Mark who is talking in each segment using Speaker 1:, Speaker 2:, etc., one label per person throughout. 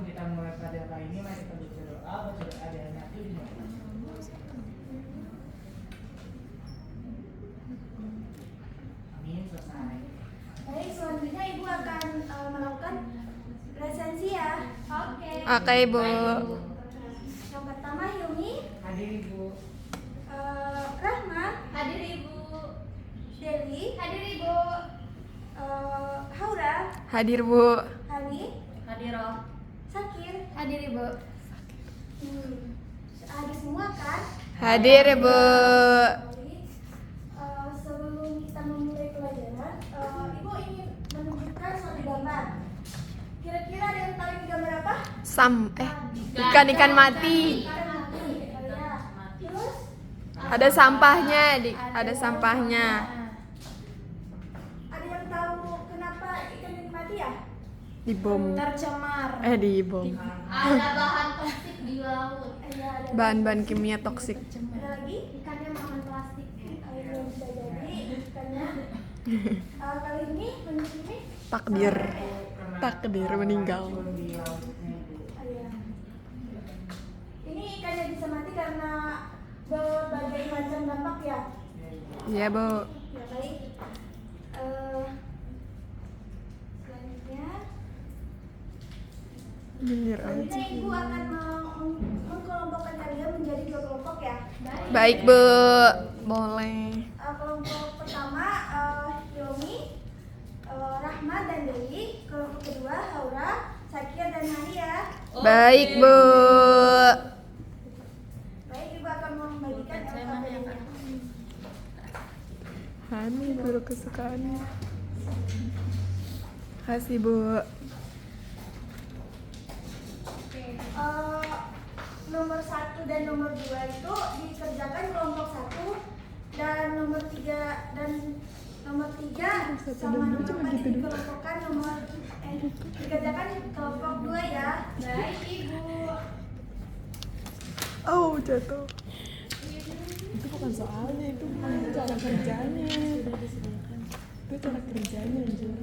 Speaker 1: kita mulai pelajaran kali ini, mari kita berdoa baca doa dan nanti dimulai. Amin, selesai.
Speaker 2: Baik, selanjutnya Ibu akan melakukan presensi ya.
Speaker 3: Oke.
Speaker 4: Oke, Ibu.
Speaker 2: Yang pertama Hilmi,
Speaker 1: Hadir Ibu.
Speaker 2: Rahma,
Speaker 3: Hadir Ibu.
Speaker 2: Dewi,
Speaker 3: Hadir Ibu.
Speaker 2: Haura,
Speaker 4: Hadir, Bu.
Speaker 2: Hani,
Speaker 3: Hadir Roh.
Speaker 2: Sakir.
Speaker 3: Hadir Ibu.
Speaker 2: Ada semua kan?
Speaker 4: Hadir, Ibu.
Speaker 2: Baik. Sebelum kita memulai pelajaran, Ibu ingin menunjukkan suatu gambar. Kira-kira ada yang tahu ini gambar apa?
Speaker 4: Ikan-ikan mati.
Speaker 2: Ikan mati. Ya. Terus
Speaker 4: Ada sampahnya, ada sampahnya.
Speaker 2: ada yang tahu kenapa ikan ini mati ya?
Speaker 4: Dibom.
Speaker 3: Tercemar.
Speaker 4: Dibom.
Speaker 3: Ada bahan toksik di laut.
Speaker 2: Ada
Speaker 4: Bahan-bahan kimia toksik.
Speaker 2: Ada lagi?
Speaker 3: Ikannya makan plastik.
Speaker 2: Yang bisa jadi ikannya. Kali ini menurut ini
Speaker 4: Takdir meninggal.
Speaker 2: ya. Ini ikannya bisa mati karena berbagai macam dampak ya.
Speaker 4: Iya, Bu.
Speaker 2: Ya baik. Selanjutnya,
Speaker 4: Bener
Speaker 2: selanjutnya Ibu akan mengkelompokkan kalian menjadi 2 kelompok ya.
Speaker 4: Baik, Bu. Boleh.
Speaker 2: Kelompok pertama Hilmi, Rahma dan Dewi. Kelompok kedua Haura, Sakir dan Hani ya.
Speaker 4: Baik, Bu.
Speaker 2: Baik, Ibu akan membagikan LKPD-nya.
Speaker 4: Hani, guru kesukaannya. Kasih, Bu.
Speaker 2: Nomor 1 dan nomor 2 itu dikerjakan kelompok 1 dan nomor 3 sama nomor 4 dikelompokkan dikerjakan kelompok 2 ya.
Speaker 3: Baik Ibu.
Speaker 4: Oh, jatuh. Itu bukan soalnya, itu cara kerjanya. Itu cara kerjanya, Jun.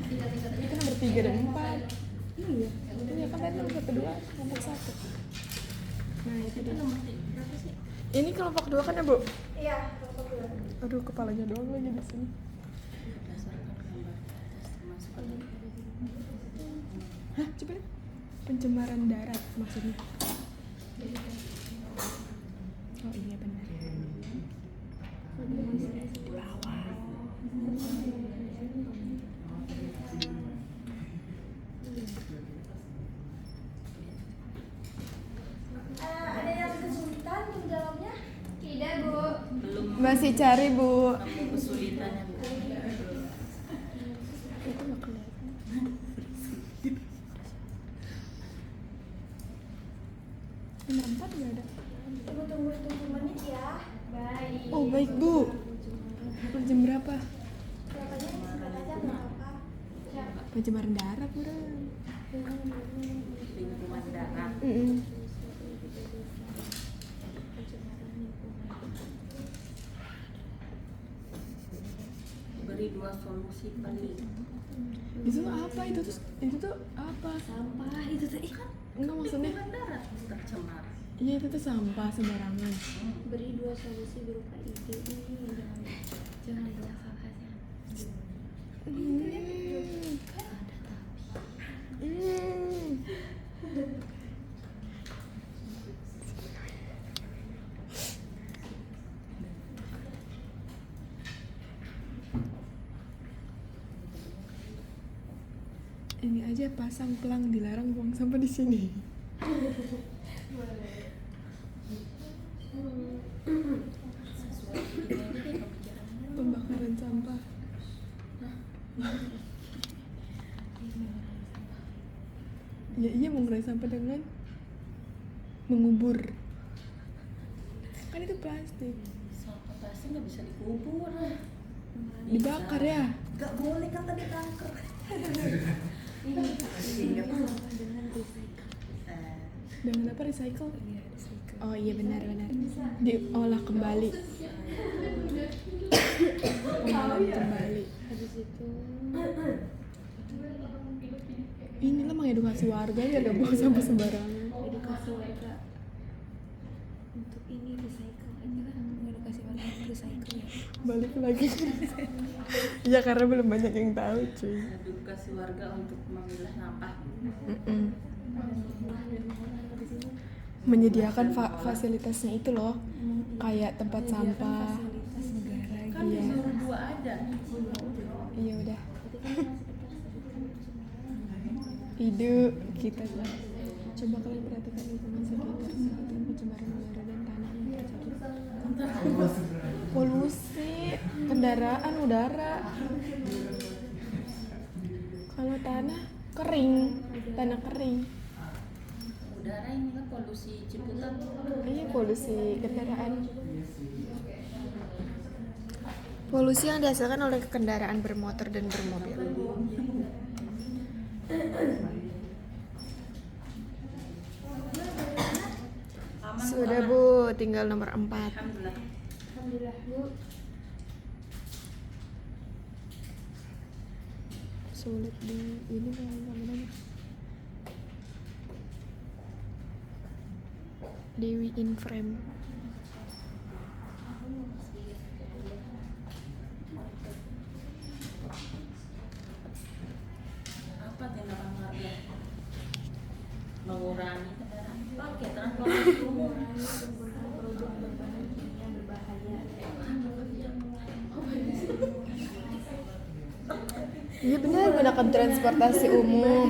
Speaker 4: Itu nomor 3 dan 4. Iya. Iya kan tadi nomor 1, 2, kelompok 1. Nah, itu dia. Ini kelompok 2 kan ya, Bu?
Speaker 2: Iya, kelompok 2.
Speaker 4: Aduh, kepalanya doang lagi di sini. Hah, coba deh. Pencemaran darat maksudnya. Oh iya benar.
Speaker 2: Ada yang kesulitan menjawabnya?
Speaker 3: Tidak Bu.
Speaker 4: Masih cari, Bu.
Speaker 5: Kesulitannya Bu.
Speaker 4: Itu nggak kelihatan. Nomor 4 nggak ada.
Speaker 2: Ibu tunggu menit ya.
Speaker 3: Baik.
Speaker 4: Oh baik, Bu. Jam berapa?
Speaker 2: Berapanya singkat aja nggak apa-apa.
Speaker 4: Pencemaran darat, Buran.
Speaker 5: Lingkungan darat. Beri 2 solusi paling.
Speaker 4: Itu apa? Itu tuh apa?
Speaker 5: Sampah itu tuh kan
Speaker 4: Enggak maksudnya.
Speaker 5: lingkungan darat tercemar.
Speaker 4: Iya, itu tuh sampah sembarangan.
Speaker 3: Beri 2 solusi berupa ide. Jangan banyak salahnya.
Speaker 4: Ini aja pasang pelang dilarang buang sampah di sini. Pembakaran sampah. Ya iya, mengurai sampah dengan mengubur. Kan itu plastik.
Speaker 5: Sampah plastik nggak bisa dikubur.
Speaker 4: Dibakar ya?
Speaker 5: Nggak boleh kan tadi kanker.
Speaker 4: Dengan apa, recycle? Oh iya, benar. Diolah kembali. Pengolahan kembali.
Speaker 3: Habis itu
Speaker 4: Inilah mengedukasi warga biar gak buang sampah sembarangan.
Speaker 3: Edukasi warga untuk ini recycle. Ini kan mengedukasi warga untuk recycle ya.
Speaker 4: Balik lagi. Ya karena belum banyak yang tahu cuy.
Speaker 5: Edukasi warga untuk memilah sampah.
Speaker 4: Menyediakan fasilitasnya itu loh, kayak tempat sampah.
Speaker 3: Fasilitas negara
Speaker 5: Kan
Speaker 4: Iya.
Speaker 5: di Seluruh 2 ada.
Speaker 4: Iya udah. Ide kita lah. Coba kalian perhatikan lingkungan sekitar saat ini pencemaran udara dan tanah yang terjadi. Polusi kendaraan udara. Kalau tanah kering, tanah kering.
Speaker 5: Udara ini kan polusi Ciputat.
Speaker 4: Iya polusi kendaraan. Polusi yang dihasilkan oleh kendaraan bermotor dan bermobil.
Speaker 5: Aman,
Speaker 4: Sudah
Speaker 5: aman.
Speaker 4: Bu, tinggal nomor 4.
Speaker 5: Alhamdulillah.
Speaker 2: Alhamdulillah Bu.
Speaker 4: Sulit di ini namanya. Dewi in frame.
Speaker 5: Apa tindakan warga? Mengurangi kendaraan pakai transportasi umum.
Speaker 3: penggunaan produk berbahan kimia berbahaya.
Speaker 4: Iya benar, gunakan transportasi umum.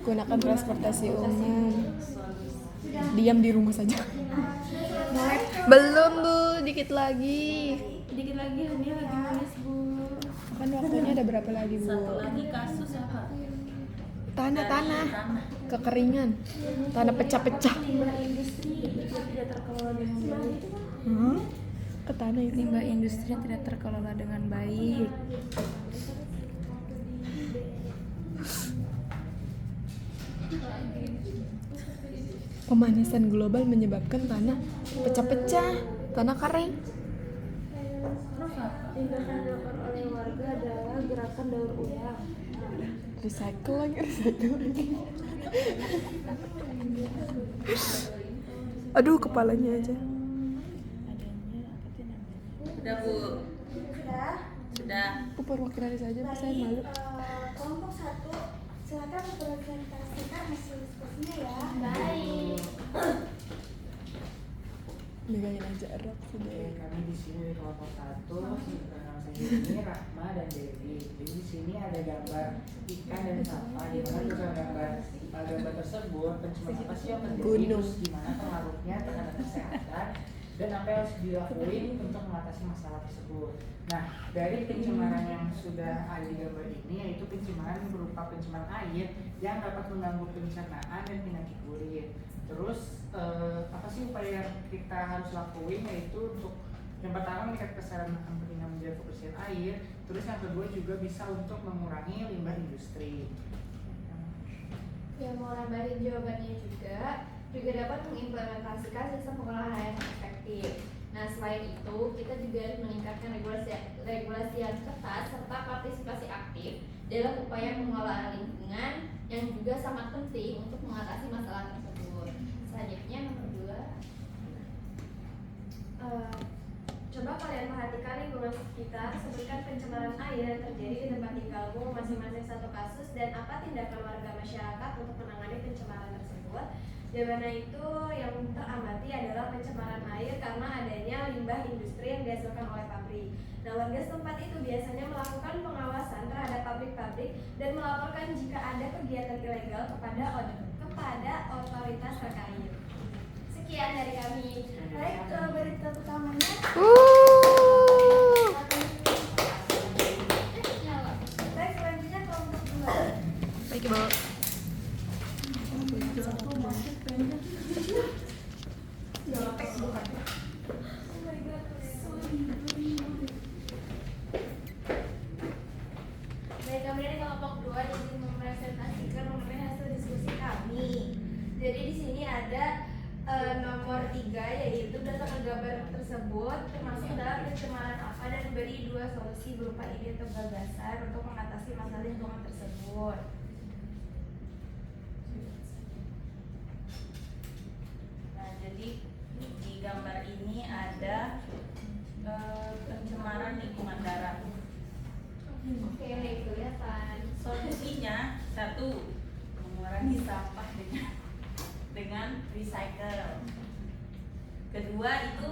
Speaker 4: Gunakan transportasi umum. Diam di rumah saja. Belum Bu, dikit lagi.
Speaker 3: Dikit lagi Hania lagi nulis Bu.
Speaker 4: Kan waktunya ada berapa lagi Bu?
Speaker 5: Satu lagi kasus apa?
Speaker 4: Tanah, kekeringan, tanah pecah-pecah.
Speaker 3: Limbah industri yang tidak terkelola dengan baik.
Speaker 4: Ke tanah itu.
Speaker 3: Limbah industri yang tidak terkelola dengan baik.
Speaker 4: Pemanasan global menyebabkan tanah pecah-pecah, tanah kering.
Speaker 2: Tindakan dilakukan oleh warga adalah gerakan daur ulang.
Speaker 4: Recycle lagi. Aduh, kepalanya aja.
Speaker 5: Sudah Bu.
Speaker 2: Sudah.
Speaker 5: Sudah.
Speaker 4: Aku perwakilan saja, Bu, saya
Speaker 2: Baik,
Speaker 4: malu.
Speaker 2: kelompok 1 silakan mempresentasikan hasil diskusinya ya. Baik.
Speaker 4: Megangin aja erat sudah.
Speaker 1: Oke, kami di sini kelompok 1, nama saya ini Rahma dan Dewi. Jadi di sini ada gambar ikan dan sampah, di mana juga gambar tersebut pencemaran apa sih yang terjadi,
Speaker 4: Gunung.
Speaker 1: terus gimana pengaruhnya terhadap kesehatan dan apa yang harus dilakuin untuk mengatasi masalah tersebut. Nah, dari pencemaran yang sudah ada di gambar ini, yaitu pencemaran berupa pencemaran air yang dapat mengganggu pencernaan dan penyakit kulit. Terus apa sih upaya yang kita harus lakuin, yaitu untuk yang pertama meningkatkan kesadaran akan pentingnya menjaga kebersihan air, terus yang kedua juga bisa untuk mengurangi limbah industri.
Speaker 2: Yang mau nambahin jawabannya juga dapat mengimplementasikan sistem pengolahan yang efektif. Nah, selain itu, kita juga harus meningkatkan regulasi yang ketat serta partisipasi aktif dalam upaya pengelolaan lingkungan yang juga sangat penting untuk mengatasi masalah tersebut. Selanjutnya nomor 2. Coba kalian perhatikan lingkungan sekitar, sebutkan pencemaran air yang terjadi di tempat tinggalmu masing-masing satu kasus dan apa tindakan warga masyarakat untuk menangani pencemaran tersebut. Jawabannya itu yang teramati adalah pencemaran air karena adanya limbah industri yang dihasilkan oleh pabrik. Nah, warga setempat itu biasanya melakukan pengawasan terhadap pabrik-pabrik dan melaporkan jika ada kegiatan ilegal kepada otoritas terkait. Sekian dari kami. Baik, berita utamanya. Baik, selanjutnya kelompok 2.
Speaker 4: Baik, Bu.
Speaker 2: Baik, kemudian di kelompok 2 jadi mempresentasikan mengenai hasil diskusi kami. Jadi di sini ada nomor 3, yaitu berdasarkan gambar tersebut termasuk dalam pencemaran apa dan beri 2 solusi berupa ide atau gagasan untuk mengatasi masalah lingkungan tersebut.
Speaker 5: mengurangi sampah dengan recycle. Kedua itu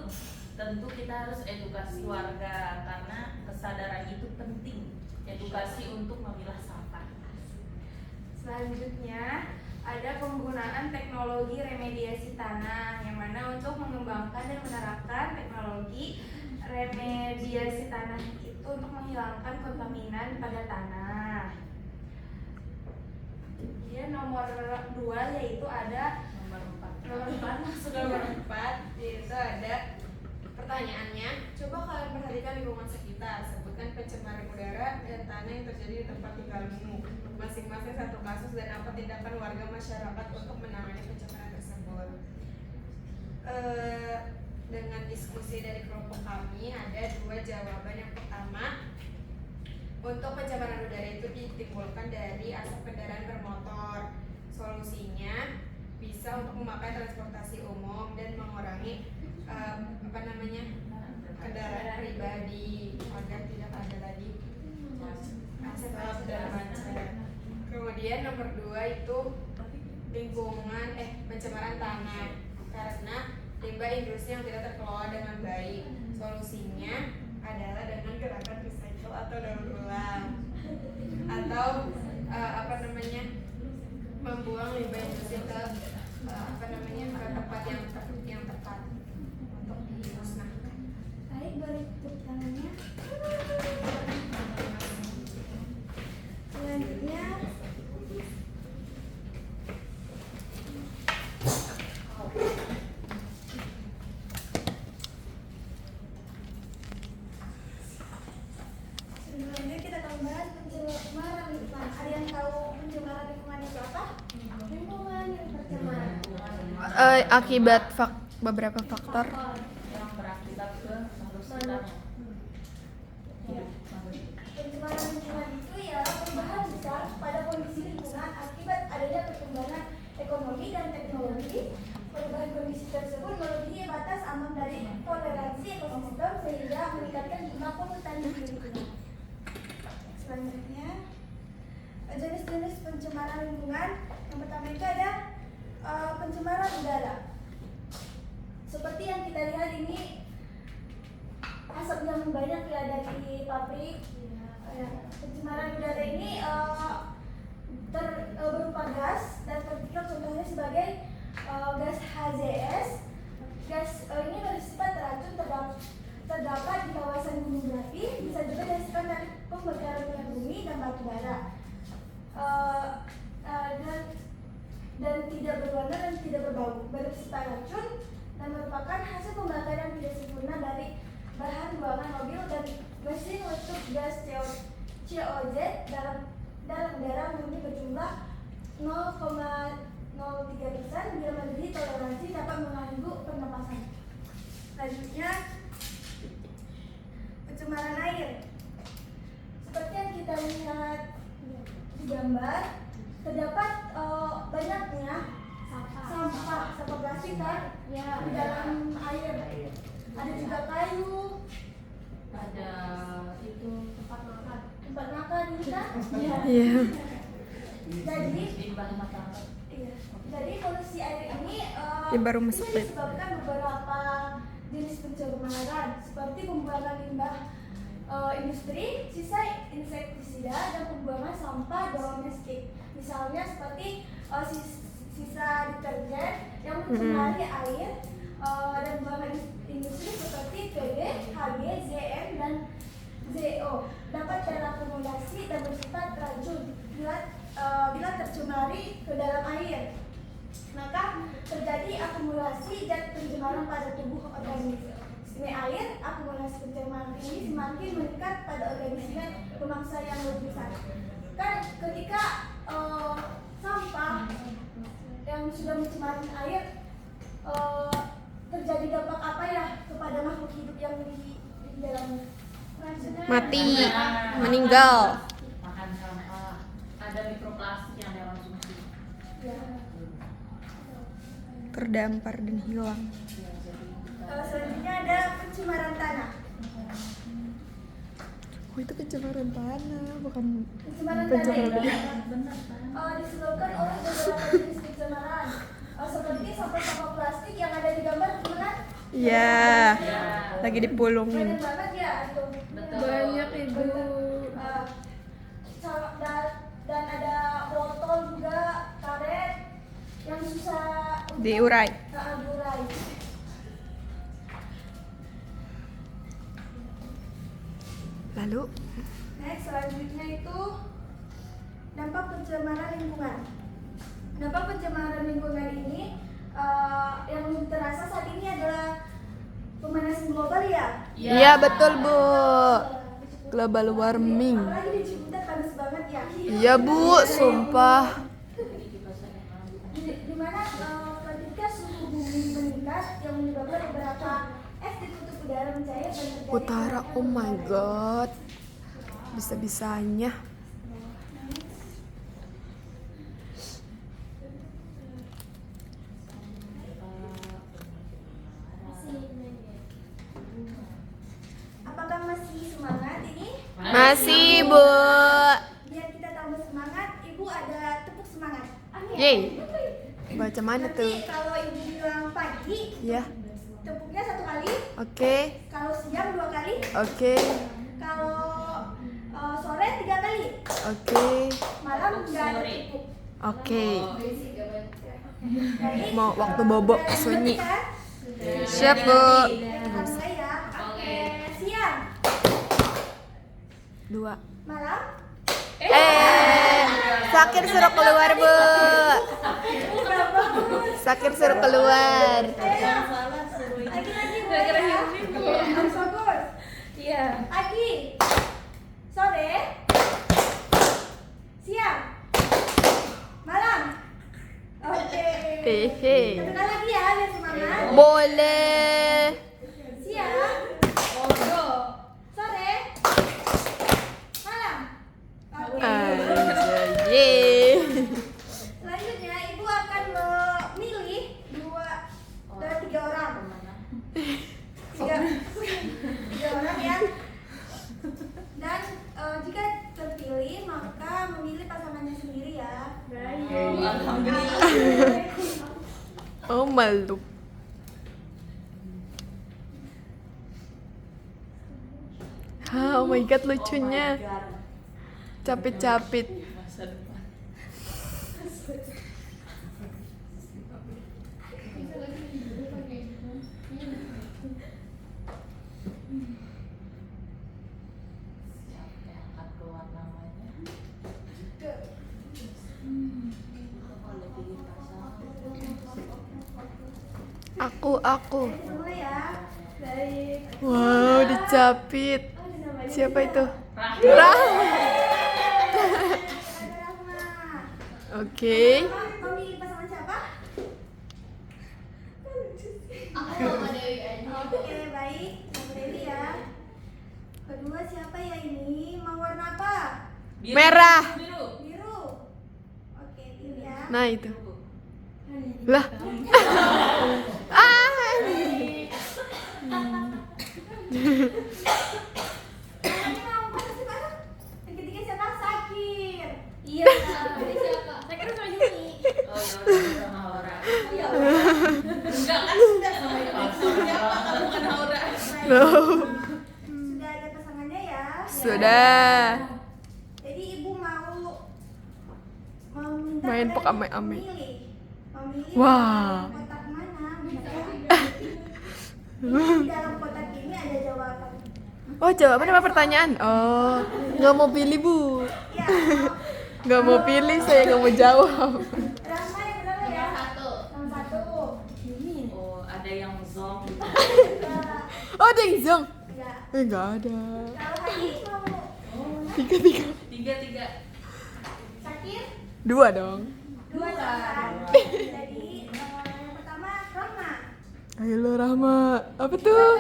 Speaker 5: tentu kita harus edukasi warga karena kesadaran itu penting. Edukasi untuk memilah sampah.
Speaker 6: Selanjutnya ada penggunaan teknologi remediasi tanah, yang mana untuk mengembangkan dan menerapkan teknologi remediasi tanah itu untuk menghilangkan kontaminan pada tanah. Kemudian nomor 2 yaitu ada nomor 4 yaitu ada pertanyaannya. Coba kalian perhatikan lingkungan sekitar, sebutkan pencemaran udara dan tanah yang terjadi di tempat tinggalmu, masing-masing satu kasus, dan apa tindakan warga masyarakat untuk menangani pencemaran tersebut. Dengan diskusi dari kelompok kami ada 2 jawaban. Yang pertama, untuk pencemaran udara itu ditimbulkan dari asap kendaraan bermotor. Solusinya bisa untuk memakai transportasi umum dan mengurangi kendaraan pribadi agar tidak ada lagi asap dan macet. Kemudian nomor 2 itu pencemaran tanah karena limbah industri yang tidak terkelola dengan baik. Solusinya adalah dengan gerakan recycle atau daur ulang, atau membuang limbah industri ke tempat yang tepat untuk dimusnahkan.
Speaker 2: Baik, boleh tepuk tangannya. Selanjutnya kita akan bahas pencemaran lingkungan. Ada yang tahu pencemaran lingkungan itu apa? Lingkungan yang tercemar.
Speaker 4: Akibat beberapa faktor.
Speaker 5: Yang berakibat ke makhluk sekitarnya.
Speaker 2: Pencemaran lingkungan itu ialah perubahan besar pada kondisi lingkungan akibat adanya perkembangan ekonomi dan teknologi. Perubahan kondisi tersebut melebihi batas aman dari toleransi ekosistem sehingga meningkatkan jumlah polutan di lingkungan. Selanjutnya, jenis-jenis pencemaran lingkungan. Yang pertama itu ada pencemaran udara. Seperti yang kita lihat ini, asap yang banyak ya dari pabrik. Pencemaran udara ini berupa gas dan partikel, contohnya sebagai gas HZS. Gas ini bersifat racun, terdapat di kawasan gunung berapi, bisa juga dihasilkan dari pembakaran minyak bumi dan batu bara. Dan tidak berwarna dan tidak berbau, bersifat racun dan merupakan hasil pembakaran tidak sempurna dari bahan buangan mobil dan mesin untuk gas COZ dalam udara murni berjumlah 0,03%. Bila melebihi toleransi dapat mengganggu pernapasan. Selanjutnya, pencemaran air. Seperti yang kita lihat di gambar, terdapat banyaknya sampah plastik kan di dalam air. Ada juga kayu,
Speaker 5: Ada itu
Speaker 2: tempat makan kan?
Speaker 4: Iya.
Speaker 2: Jadi
Speaker 5: limbah rumah tangga.
Speaker 2: iya. Jadi polusi air ini
Speaker 4: Limbah rumah
Speaker 2: bisa
Speaker 4: sakit.
Speaker 2: disebabkan beberapa jenis pencemaran seperti pembuangan limbah industri, sisa insektisida, dan pembuangan sampah domestik. Misalnya seperti sisa deterjen yang mencemari air, dan buangan industri seperti PB, HG, ZN, dan ZO dapat terakumulasi dan bersifat racun bila tercemari ke dalam air. Maka terjadi akumulasi zat pencemaran pada tubuh organisme air. Akumulasi pencemaran ini semakin meningkat pada organisme pemangsa yang lebih besar. Kan ketika sampah yang sudah mencemari air, terjadi dampak apa ya kepada makhluk hidup yang di dalamnya?
Speaker 4: Mati, meninggal.
Speaker 5: Makan sampah. Ada mikroplastik yang dia konsumsi.
Speaker 2: Ya.
Speaker 4: Terdampar dan hilang.
Speaker 2: Selanjutnya ada pencemaran tanah.
Speaker 4: Oh, itu pencemaran tanah, bukan
Speaker 2: Pencemaran tanah
Speaker 4: pencemaran
Speaker 2: ini
Speaker 5: Benar kan?
Speaker 2: disebabkan oleh beberapa
Speaker 4: Ya, lagi dipulungin.
Speaker 6: Banyak banget ya tuh.
Speaker 3: Banyak ibu.
Speaker 6: Dan ada botol juga, karet yang susah
Speaker 4: Diurai.
Speaker 6: diurai.
Speaker 4: Lalu
Speaker 6: Next, selanjutnya itu dampak pencemaran lingkungan. Dampak pencemaran lingkungan ini yang terasa saat ini adalah pemanasan global ya.
Speaker 4: iya betul Bu. Global warming.
Speaker 6: Apalagi di Ciputat panas banget ya.
Speaker 4: Iya Bu, sumpah.
Speaker 6: Di mana ketika suhu bumi meningkat yang menyebabkan beberapa es di kutub udara mencair dan terjadi
Speaker 4: Utara,
Speaker 6: fenomena
Speaker 4: oh my
Speaker 6: global.
Speaker 4: god. Bisa-bisanya.
Speaker 6: Apakah masih semangat ini?
Speaker 4: Masih Bu.
Speaker 6: Biar kita tambah semangat, Ibu ada tepuk semangat.
Speaker 4: Yeay. Baca mana
Speaker 6: Nanti
Speaker 4: tuh?
Speaker 6: kalau Ibu bilang pagi,
Speaker 4: Ya,
Speaker 6: tepuknya 1 kali.
Speaker 4: oke.
Speaker 6: Kalau siang 2 kali.
Speaker 4: Oke.
Speaker 6: Kalau sore 3 kali.
Speaker 4: Oke.
Speaker 6: Malam nggak ada tepuk.
Speaker 4: Oke.
Speaker 6: Baik.
Speaker 4: Mau waktu bobok
Speaker 6: Udah
Speaker 4: sunyi.
Speaker 6: kan?
Speaker 4: Siap Bu.
Speaker 6: Alhamdulillah ya. Oke. Siang,
Speaker 4: 2.
Speaker 6: malam.
Speaker 4: Sakir suruh keluar Bu. Sakir suruh keluar.
Speaker 6: Ayo. Lagi-lagi Bu ya. Harus bagus.
Speaker 3: Iya.
Speaker 6: Pagi, sore, siang, malam. Oke.
Speaker 4: Hehe.
Speaker 6: Satu kali lagi ya, biar semangat.
Speaker 4: Boleh.
Speaker 6: Siang, sore, malam. Oke.
Speaker 4: Yeay.
Speaker 6: Selanjutnya Ibu akan memilih 2 dan 3 orang. 3 orang ya. Dan jika terpilih maka memilih pasangannya sendiri ya.
Speaker 4: Oh malu. Oh my god, lucunya. Capit-capit.
Speaker 5: Masa depan. Siapa yang akan keluar namanya? Kalau pilih pasangan.
Speaker 4: Aku.
Speaker 6: Semua ya. Baik.
Speaker 4: Wow, dicapit.
Speaker 6: Oh, ada namanya
Speaker 4: Siapa
Speaker 6: juga.
Speaker 4: itu?
Speaker 5: Rahma.
Speaker 4: Rahma.
Speaker 6: Ada Rahma.
Speaker 4: Oke.
Speaker 6: Rahma memilih pasangan siapa? Oke, baik. Mama Dewi ya. Kedua siapa ya ini? Mau warna apa?
Speaker 5: Biru.
Speaker 4: Merah.
Speaker 5: Biru.
Speaker 6: Biru. Oke, pilih ya.
Speaker 4: Nah itu. Lah. Ah.
Speaker 6: Ini mau mana sih bareng? Yang ketiga siapa? Sakir.
Speaker 2: Iya, ini siapa? Saya kira sama Yuni.
Speaker 5: Oh ya sama Aura.
Speaker 6: Iya.
Speaker 5: Enggak kan sudah sama Ibu. Siapa kalau bukan Aura?
Speaker 4: No.
Speaker 6: Sudah ada pasangannya ya?
Speaker 4: Sudah.
Speaker 6: Jadi Ibu mau meminta
Speaker 4: Main
Speaker 6: kalian
Speaker 4: pok ame-ame.
Speaker 6: memilih
Speaker 4: Wah.
Speaker 6: kotak mana? Di dalam kotak ini ada jawaban.
Speaker 4: Oh, jawaban apa pertanyaan? Oh, nggak mau pilih Bu.
Speaker 6: Ya,
Speaker 4: Nggak mau pilih, saya nggak mau jawab.
Speaker 6: Rahma yang benar ya. Nomor 1.
Speaker 5: Oh, ada yang zong.
Speaker 4: Oh, ada yang zong.
Speaker 6: Ya.
Speaker 4: Nggak ada.
Speaker 6: Kalau Hadi mau
Speaker 4: 3.
Speaker 5: 3.
Speaker 6: Sakir?
Speaker 4: 2 dong.
Speaker 6: 2 kan? Jadi yang pertama Rahma.
Speaker 4: Ayo lo Rahma. Apa tuh?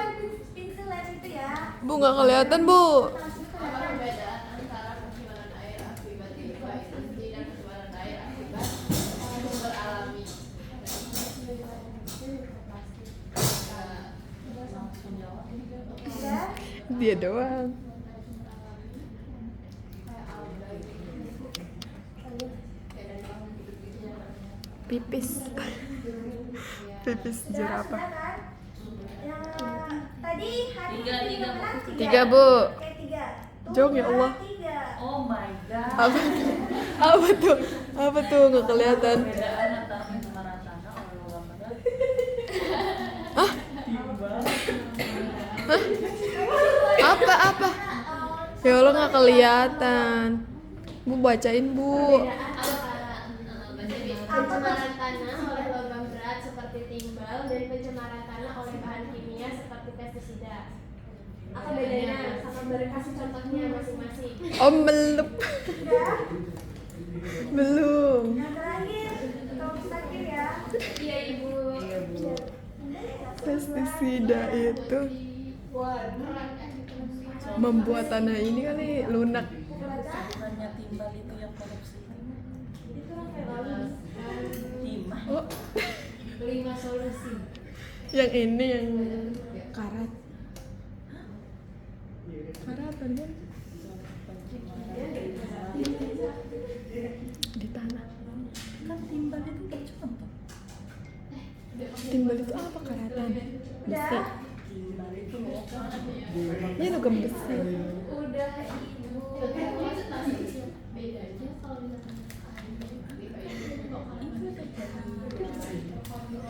Speaker 6: Pincel lab itu ya.
Speaker 4: Bu nggak kelihatan Bu.
Speaker 6: Langsung ke dalam.
Speaker 2: Perbedaan antara pencemaran air akibat limbah industri dan pencemaran air akibat sumber alami.
Speaker 5: Langsung jawab.
Speaker 6: Ya.
Speaker 4: Dia doang. Pipis. Pipis
Speaker 6: Sudah
Speaker 4: jerapah.
Speaker 6: kan? Yang tadi hari
Speaker 5: Tiga, tiga, Bu.
Speaker 6: menang,
Speaker 4: Tiga, Bu.
Speaker 6: Oke, 3.
Speaker 4: Jong, ya Allah.
Speaker 6: 3.
Speaker 5: Oh my god.
Speaker 4: Apa tuh? Apa tuh? Nggak kelihatan.
Speaker 5: Perbedaan antara pencemaran tanah oleh logam berat.
Speaker 4: Apa? Ya Allah, nggak kelihatan. Bu, bacain, Bu.
Speaker 2: Pencemaran tanah oleh logam berat seperti timbal dan pencemaran tanah oleh bahan kimia seperti pestisida. Apa bedanya? Sama beri kasih contohnya masing-masing.
Speaker 4: Om belum. Belum.
Speaker 6: Yang terakhir, kamu terakhir ya.
Speaker 2: Iya ibu.
Speaker 4: Pestisida itu membuat tanah ini kali lunak.
Speaker 5: Bukannya timbal itu yang korupsi. Timah.
Speaker 4: Oh,
Speaker 2: 5 solusi.
Speaker 4: yang ini yang karat. Karat tadi kan di tanah.
Speaker 5: Kan timbal itu contoh.
Speaker 4: Timbal itu apa karatan? Besi.
Speaker 5: Timbal itu logam.
Speaker 4: Ini logam besi.
Speaker 2: Udah ibu. Bedanya kalau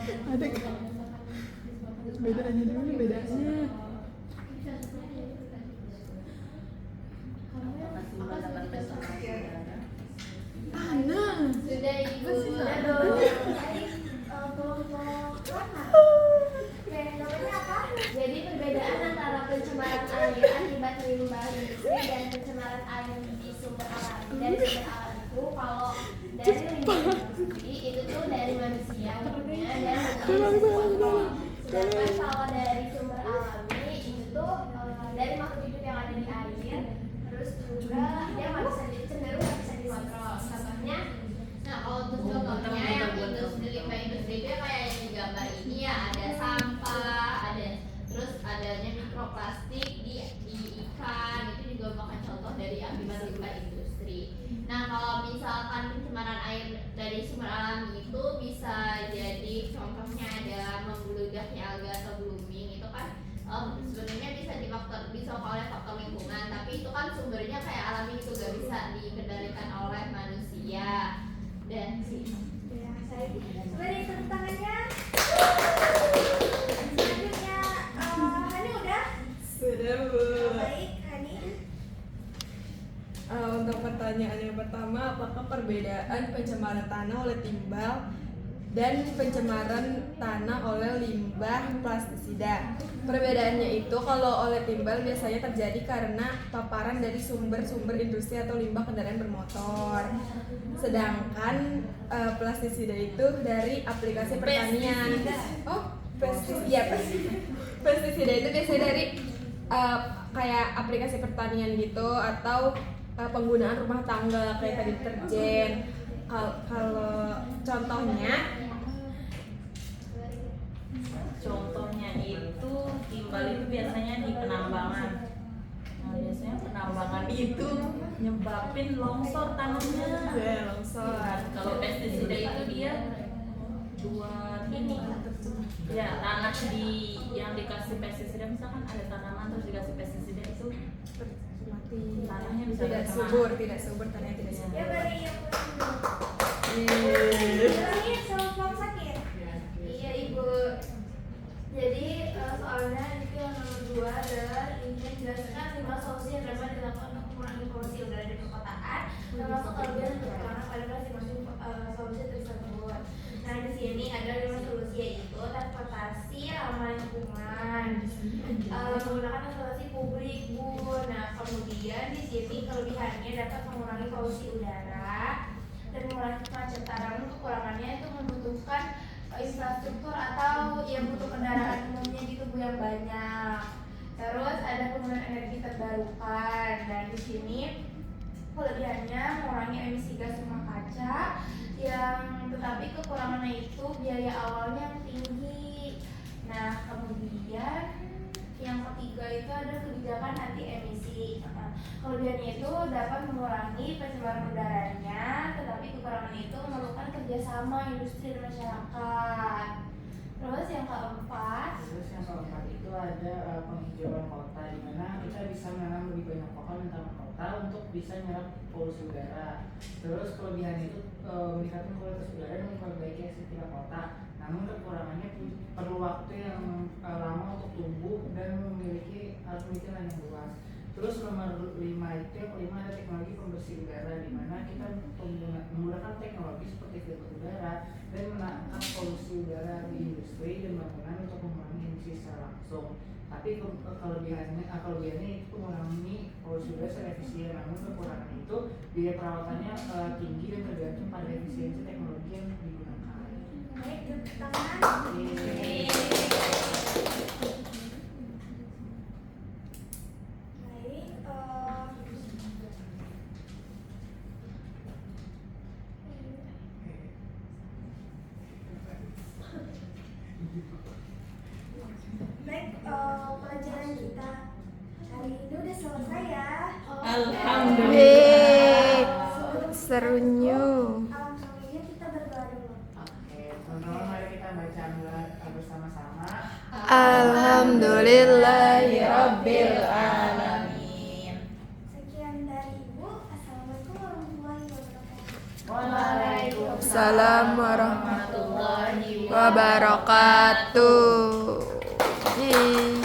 Speaker 4: Ada bedanya dulu bedanya.
Speaker 5: Timbal dapat pencemaran udara.
Speaker 4: Tanah.
Speaker 2: sudah ibu.
Speaker 6: Udah dong. Oke, namanya apa?
Speaker 2: Jadi perbedaan antara pencemaran air akibat limbah industri dan pencemaran air di sumber alami. Dari sumber alami itu kalau dari limbah industri itu tuh dari manusia umumnya dan kontrol. Sedangkan kalau dari sumber alami itu tuh dari makhluk hidup yang ada di air. Terus juga dia nggak bisa cenderung nggak bisa dikontrol. Contohnya, nah kalau untuk contohnya yang industri limbah industri itu ya kayak yang di gambar ini ya ada sampah, ada terus adanya mikroplastik di ikan itu juga merupakan contoh dari akibat limbah industri. Nah kalau misalkan pencemaran air dari sumber alami itu bisa jadi contohnya ada membeludaknya alga atau blooming itu kan sebenarnya bisa oleh faktor lingkungan, tapi itu kan sumbernya kayak alami itu gak bisa dikendalikan oleh manusia. Dan
Speaker 6: Ya, saya beri tepuk tangannya. Selanjutnya, Hani udah?
Speaker 4: Sudah, Bu.
Speaker 6: Baik, Hani.
Speaker 4: Untuk pertanyaan yang pertama, apakah perbedaan pencemaran tanah oleh timbal dan pencemaran tanah oleh limbah plastisida? Perbedaannya itu kalau oleh timbal biasanya terjadi karena paparan dari sumber-sumber industri atau limbah kendaraan bermotor. Sedangkan plastisida itu dari aplikasi pertanian. Oh, pestisida itu biasanya dari kayak aplikasi pertanian gitu atau penggunaan rumah tangga kayak tadi deterjen. Kalau
Speaker 5: Contohnya itu timbal itu biasanya di penambangan. Nah, biasanya penambangan itu nyebabin longsor tanahnya.
Speaker 4: ya longsor.
Speaker 5: Kalau pestisida itu dia buat ini. Ya, tanah yang dikasih pestisida misalkan ada tanaman terus dikasih pestisida itu
Speaker 4: Mati.
Speaker 5: tanahnya bisa
Speaker 4: Tidak
Speaker 5: tercemar.
Speaker 4: subur, tanahnya tidak subur.
Speaker 6: Ya, beri yang
Speaker 4: Iya.
Speaker 6: terakhir sama Bang Sakit.
Speaker 2: iya ibu. Jadi soalnya itu yang nomor 2 adalah ini menjelaskan 5 solusi yang dapat dilakukan untuk mengurangi polusi udara di perkotaan, termasuk kelebihan dan kekurangan pada masing-masing solusi tersebut. Nah di sini ada 5 solusi yaitu transportasi ramah lingkungan, menggunakan transportasi publik bu. Nah kemudian di sini kelebihannya dapat mengurangi polusi udara dan mengurangi kemacetan. Namun kekurangannya itu membutuhkan infrastruktur atau yang butuh kendaraan umumnya gitu bu yang banyak. Terus ada penggunaan energi terbarukan. Dan di sini kelebihannya mengurangi emisi gas rumah kaca yang tetapi kekurangannya itu biaya awalnya yang tinggi. Nah kemudian yang ketiga itu ada kebijakan anti emisi. Kelebihannya itu dapat mengurangi pencemaran udaranya, tetapi kekurangannya itu memerlukan kerjasama industri dan masyarakat.
Speaker 6: Terus yang keempat,
Speaker 1: Terus yang keempat itu ada penghijauan kota, di mana kita bisa menanam lebih banyak pohon di taman kota untuk bisa menyerap polusi udara. Terus kelebihannya itu meningkatkan kualitas udara dan memperbaiki estetika kota. Namun kekurangannya perlu waktu yang lama untuk tumbuh dan harus memiliki lahan yang luas. Terus nomor 5 itu yang kelima ada teknologi pembersih udara, di mana kita menggunakan teknologi seperti filter udara dan menangkap polusi udara di industri dan bangunan untuk mengurangi emisi secara langsung. Tapi kelebihannya itu mengurangi polusi udara secara efisien. Namun kekurangannya itu biaya perawatannya tinggi dan tergantung pada efisiensi teknologi yang digunakan.
Speaker 6: baik, tepuk tangan. Baik, pelajaran kita hari ini udah selesai ya.
Speaker 5: Alhamdulillah.
Speaker 4: Yeay, serunya.
Speaker 6: Alhamdulillah kita berdoa dulu.
Speaker 1: Oke, teman-teman mari kita baca bersama-sama.
Speaker 4: Alhamdulillahirabbil
Speaker 5: Alamin.
Speaker 6: Sekian dari Ibu. Assalamualaikum warahmatullahi wabarakatuh.
Speaker 1: Waalaikumsalam.
Speaker 4: Salam warahmatullahi wabarakatuh. Yeay.